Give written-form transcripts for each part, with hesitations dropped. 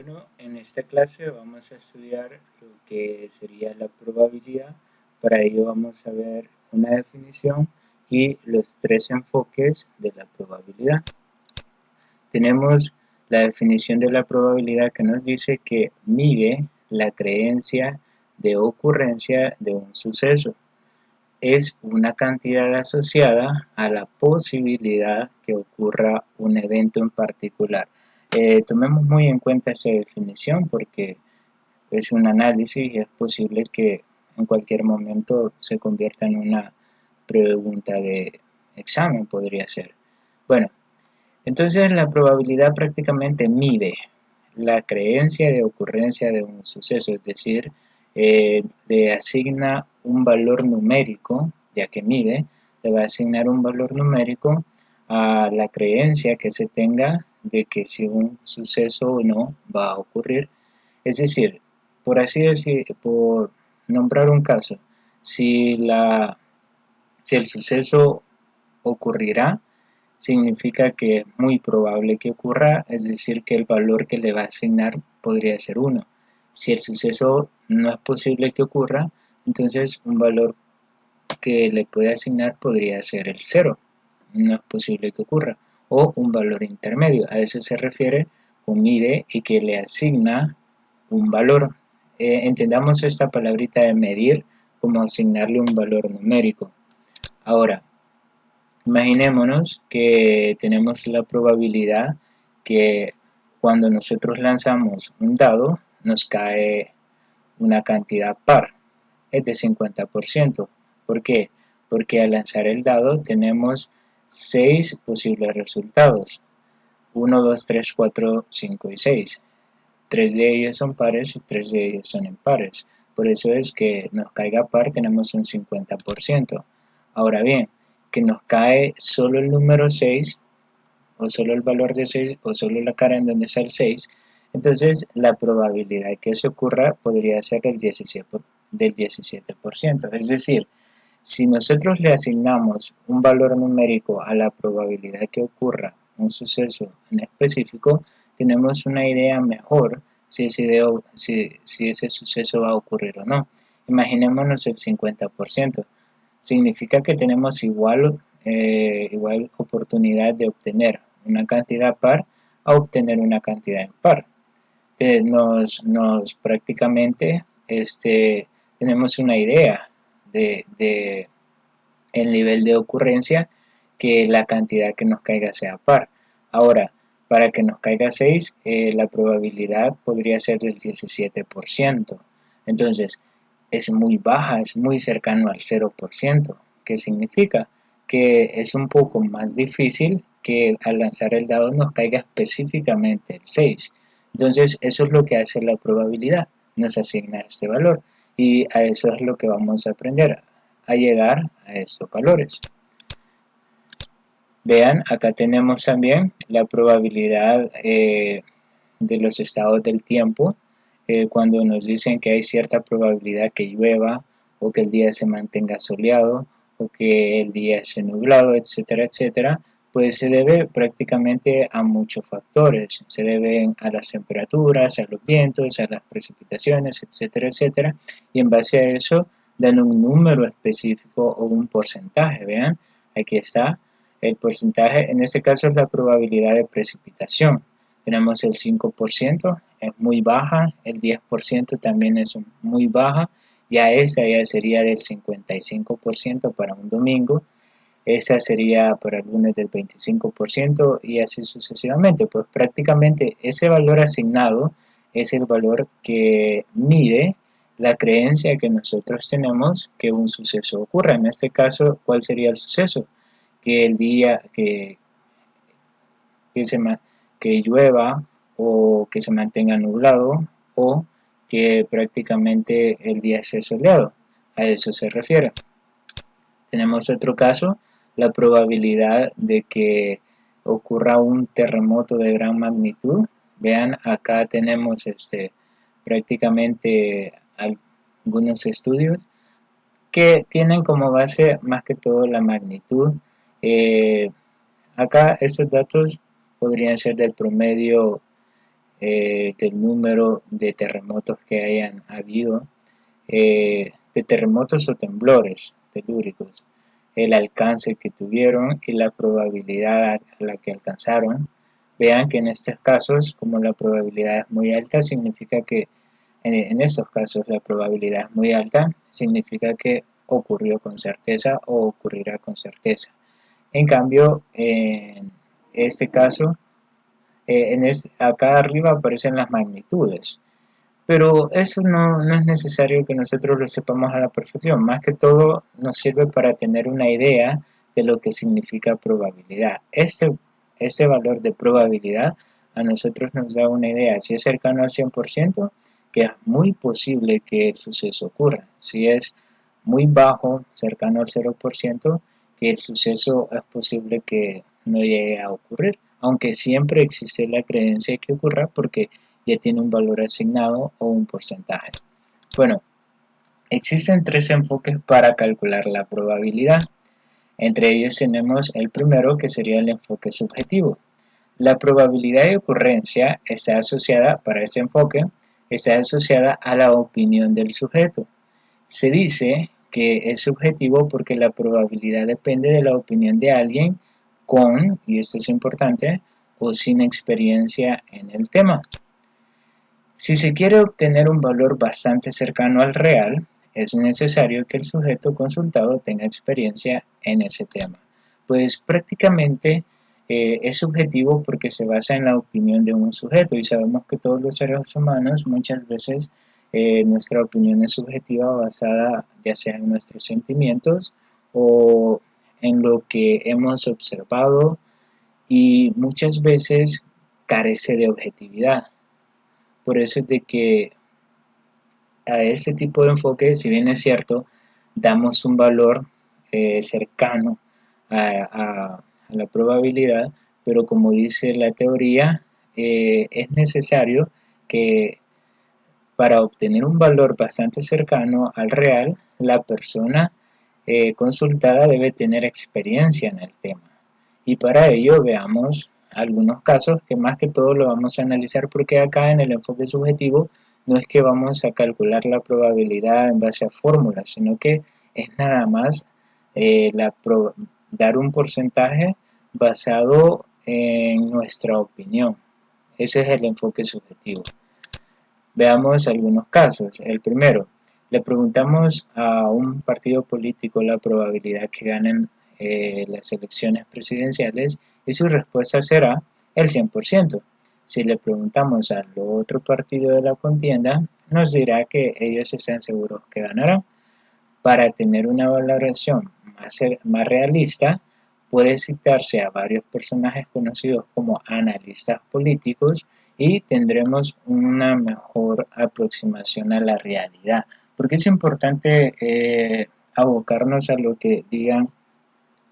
Bueno, en esta clase vamos a estudiar lo que sería la probabilidad. Para ello vamos a ver una definición y los tres enfoques de la probabilidad. Tenemos la definición de la probabilidad que nos dice que mide la creencia de ocurrencia de un suceso. Es una cantidad asociada a la posibilidad que ocurra un evento en particular. Tomemos muy en cuenta esa definición porque es un análisis y es posible que en cualquier momento se convierta en una pregunta de examen, podría ser. Bueno, entonces la probabilidad prácticamente mide la creencia de ocurrencia de un suceso, es decir, le asigna un valor numérico, ya que mide, le va a asignar un valor numérico a la creencia que se tenga de que si un suceso o no va a ocurrir. Es decir, por así decir, por nombrar un caso, si, si el suceso ocurrirá, significa que es muy probable que ocurra, es decir, que el valor que le va a asignar podría ser 1. Si el suceso no es posible que ocurra, entonces un valor que le puede asignar podría ser el 0. No es posible que ocurra. O un valor intermedio. A eso se refiere con mide y que le asigna un valor. Entendamos esta palabrita de medir como asignarle un valor numérico. Ahora, imaginémonos que tenemos la probabilidad que cuando nosotros lanzamos un dado nos cae una cantidad par, es de 50%. ¿Por qué? Porque al lanzar el dado tenemos 6 posibles resultados. 1, 2, 3, 4, 5 y 6. 3 de ellos son pares y 3 de ellos son impares. Por eso es que nos caiga par tenemos un 50%. Ahora bien, que nos cae solo el número 6 o solo el valor de 6 o solo la cara en donde está el 6, entonces la probabilidad de que eso ocurra podría ser del 17%. Es decir, si nosotros le asignamos un valor numérico a la probabilidad de que ocurra un suceso en específico, tenemos una idea mejor si ese suceso va a ocurrir o no. Imaginémonos el 50%. Significa que tenemos igual oportunidad de obtener una cantidad par a obtener una cantidad impar. Nos prácticamente tenemos una idea de el nivel de ocurrencia que la cantidad que nos caiga sea par. Ahora, para que nos caiga 6, la probabilidad podría ser del 17%. Entonces, es muy baja, es muy cercano al 0%. ¿Qué significa? Que es un poco más difícil que al lanzar el dado nos caiga específicamente el 6. Entonces, eso es lo que hace la probabilidad, nos asigna este valor. Y a eso es lo que vamos a aprender, a llegar a estos valores. Vean, acá tenemos también la probabilidad de los estados del tiempo, cuando nos dicen que hay cierta probabilidad que llueva o que el día se mantenga soleado o que el día esté nublado, etcétera, etcétera, pues se debe prácticamente a muchos factores. Se deben a las temperaturas, a los vientos, a las precipitaciones, etcétera, etcétera, y en base a eso dan un número específico o un porcentaje. Vean, aquí está el porcentaje, en este caso es la probabilidad de precipitación. Tenemos el 5%, es muy baja, el 10% también es muy baja, ya esa ya sería del 55% para un domingo, esa sería para el lunes del 25% y así sucesivamente. Pues prácticamente ese valor asignado es el valor que mide la creencia que nosotros tenemos que un suceso ocurra. En este caso, ¿cuál sería el suceso? Que el día que, se, que llueva o que se mantenga nublado o que prácticamente el día esté soleado. A eso se refiere. Tenemos otro caso, la probabilidad de que ocurra un terremoto de gran magnitud. Vean, acá tenemos prácticamente algunos estudios que tienen como base más que todo la magnitud. Acá estos datos podrían ser del promedio del número de terremotos que hayan habido, de terremotos o temblores telúricos, el alcance que tuvieron y la probabilidad a la que alcanzaron. Vean que en estos casos, como la probabilidad es muy alta, significa que en estos casos la probabilidad es muy alta, significa que ocurrió con certeza o ocurrirá con certeza. En cambio, en este caso, acá arriba aparecen las magnitudes, pero eso no es necesario que nosotros lo sepamos a la perfección. Más que todo nos sirve para tener una idea de lo que significa probabilidad. Este valor de probabilidad a nosotros nos da una idea. Si es cercano al 100%, que es muy posible que el suceso ocurra. Si es muy bajo, cercano al 0%, que el suceso es posible que no llegue a ocurrir. Aunque siempre existe la creencia de que ocurra porque ya tiene un valor asignado o un porcentaje. Bueno, existen tres enfoques para calcular la probabilidad. Entre ellos tenemos el primero, que sería el enfoque subjetivo. La probabilidad de ocurrencia está asociada, para ese enfoque, está asociada a la opinión del sujeto. Se dice que es subjetivo porque la probabilidad depende de la opinión de alguien con, y esto es importante, o sin experiencia en el tema. Si se quiere obtener un valor bastante cercano al real, es necesario que el sujeto consultado tenga experiencia en ese tema, pues prácticamente es subjetivo porque se basa en la opinión de un sujeto y sabemos que todos los seres humanos muchas veces nuestra opinión es subjetiva basada ya sea en nuestros sentimientos o en lo que hemos observado y muchas veces carece de objetividad. Por eso es de que a este tipo de enfoque, si bien es cierto, damos un valor cercano a la probabilidad, pero como dice la teoría, es necesario que para obtener un valor bastante cercano al real, la persona consultada debe tener experiencia en el tema. Y para ello veamos algunos casos que más que todo lo vamos a analizar porque acá en el enfoque subjetivo no es que vamos a calcular la probabilidad en base a fórmulas, sino que es nada más dar un porcentaje basado en nuestra opinión. Ese es el enfoque subjetivo. Veamos algunos casos. El primero, le preguntamos a un partido político la probabilidad que ganen las elecciones presidenciales y su respuesta será el 100%. Si le preguntamos al otro partido de la contienda, nos dirá que ellos están seguros que ganarán. Para tener una valoración más realista, puede citarse a varios personajes conocidos como analistas políticos y tendremos una mejor aproximación a la realidad. Porque es importante abocarnos a lo que digan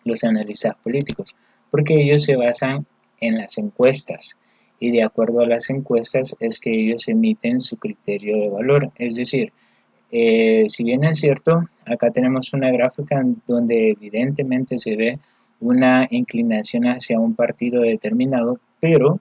los analistas políticos, porque ellos se basan en las encuestas y de acuerdo a las encuestas es que ellos emiten su criterio de valor. Es decir, si bien es cierto, acá tenemos una gráfica donde evidentemente se ve una inclinación hacia un partido determinado, pero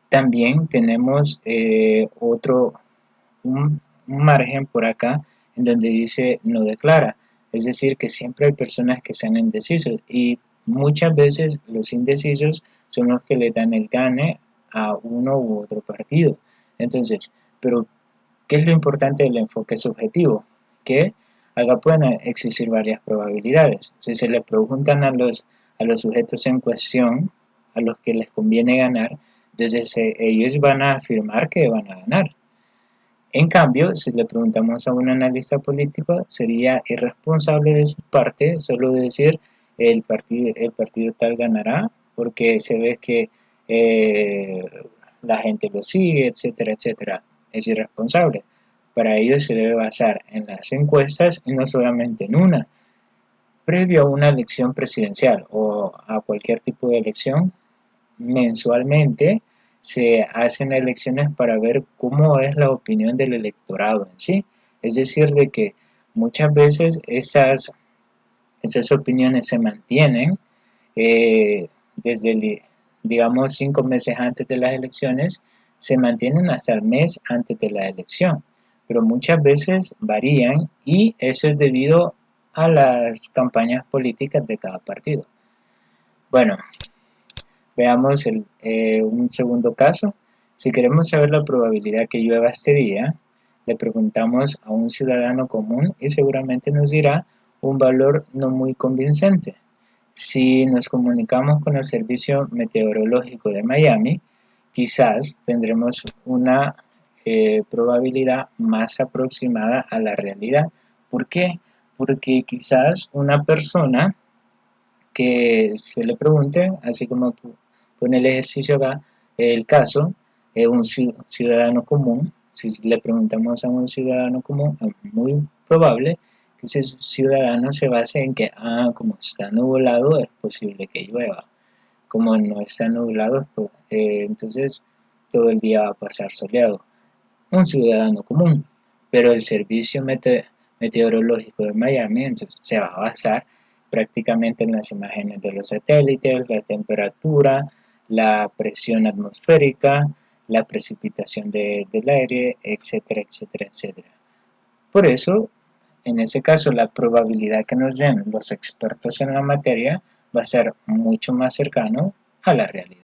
también tenemos un margen por acá en donde dice no declara. Es decir, que siempre hay personas que sean indecisos y muchas veces los indecisos son los que le dan el gane a uno u otro partido. Entonces, pero ¿qué es lo importante del enfoque subjetivo? Que acá pueden existir varias probabilidades. Si se le preguntan a los sujetos en cuestión, a los que les conviene ganar, entonces ellos van a afirmar que van a ganar. En cambio, si le preguntamos a un analista político, sería irresponsable de su parte solo decir el partido tal ganará, porque se ve que eh, la gente lo sigue, etcétera, etcétera. Es irresponsable. Para ello se debe basar en las encuestas y no solamente en una. Previo a una elección presidencial o a cualquier tipo de elección, mensualmente se hacen elecciones para ver cómo es la opinión del electorado en sí. Es decir, de que muchas veces esas opiniones se mantienen desde, digamos, 5 meses antes de las elecciones, se mantienen hasta el mes antes de la elección, pero muchas veces varían y eso es debido a las campañas políticas de cada partido. Bueno, veamos un segundo caso. Si queremos saber la probabilidad que llueva este día, le preguntamos a un ciudadano común y seguramente nos dirá un valor no muy convincente. Si nos comunicamos con el Servicio Meteorológico de Miami, quizás tendremos una probabilidad más aproximada a la realidad. ¿Por qué? Porque quizás una persona que se le pregunte, así como pone el ejercicio acá, el caso, un ciudadano común, si le preguntamos a un ciudadano común, es muy probable que ese ciudadano se base en que, como está nublado, es posible que llueva. Como no está nublado, pues, entonces todo el día va a pasar soleado. Un ciudadano común, pero el Servicio Meteorológico de Miami entonces se va a basar prácticamente en las imágenes de los satélites, la temperatura, la presión atmosférica, la precipitación del aire, etcétera, etcétera, etcétera. Por eso, en ese caso, la probabilidad que nos den los expertos en la materia va a ser mucho más cercano a la realidad.